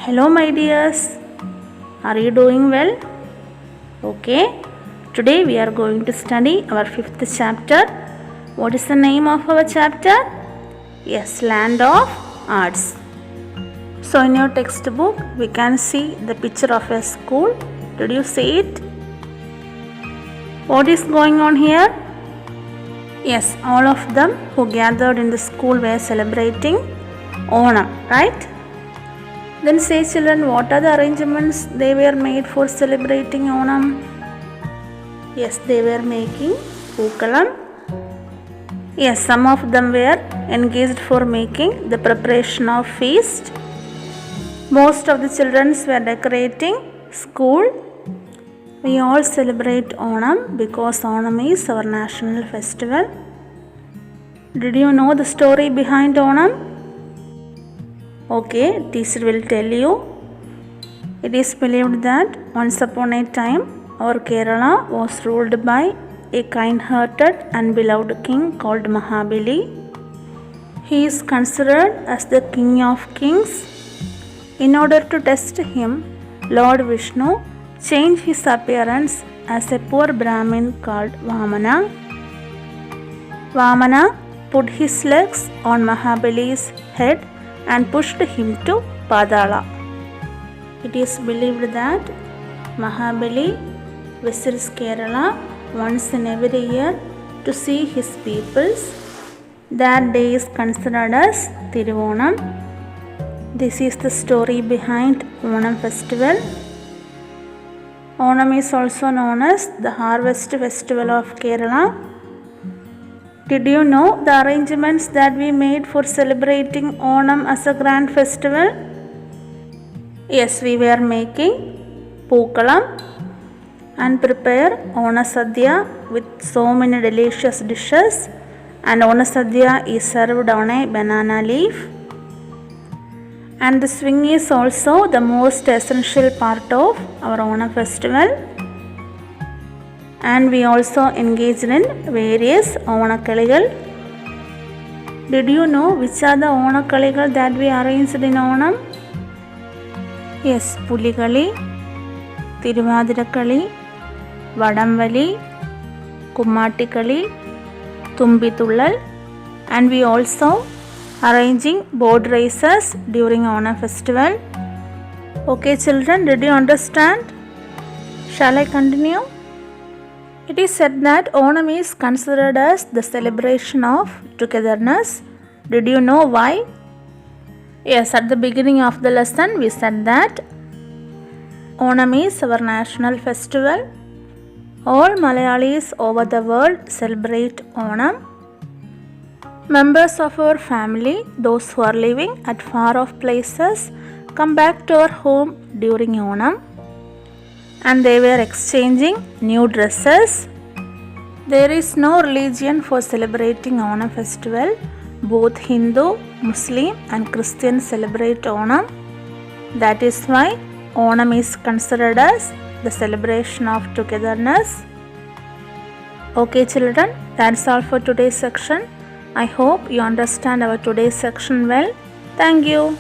Hello my dears, are you doing well? Okay, today we are going to study our 5th chapter. What is the name of our chapter? Yes, Land of Arts. So in your textbook we can see the picture of a school. Did you see it? What is going on here? Yes, all of them who gathered in the school were celebrating Onam, right? Then say children, what are the arrangements they were made for celebrating Onam? Yes, they were making Pookalam. Yes, some of them were engaged for making the preparation of feast. Most of the children were decorating school. We all celebrate Onam because Onam is our national festival. Did you know the story behind Onam? Okay, teacher will tell you. It is believed that once upon a time our Kerala was ruled by a kind-hearted and beloved king called Mahabali. He is considered as the king of kings. In order to test him, Lord Vishnu changed his appearance as a poor Brahmin called Vamana. Vamana put his legs on Mahabali's head and pushed him to Padala. It is believed that Mahabali visits Kerala once in every year to see his peoples. That day is considered as Thiruvonam. This is the story behind Onam festival. Onam is also known as the harvest festival of Kerala. Did you know the arrangements that we made for celebrating Onam as a grand festival? Yes, we were making Pookalam and prepare Onasadhya with so many delicious dishes, and Onasadhya is served on a banana leaf. And the swing is also the most essential part of our Onam festival. And we also engaged in various Onakaligal. Did you know which are the Onakaligal that we arranged in Onam? Yes, Pulikali, Tiruvadirakali, Vadamvali, Kummatikali, Tumbitullal, and we also arranging boat races during Onam festival. Okay children, did you understand? Shall I continue? It is said that Onam is considered as the celebration of togetherness. Did you know why? Yes, at the beginning of the lesson we said that Onam is our national festival. All Malayalis over the world celebrate Onam. Members of our family, those who are living at far off places, come back to our home during Onam. And they were exchanging new dresses. There is no religion for celebrating Onam festival. Both Hindu, Muslim and Christian celebrate Onam. That is why Onam is considered as the celebration of togetherness. Okay children, that's all for today's section. I hope you understand our today's section well. Thank you.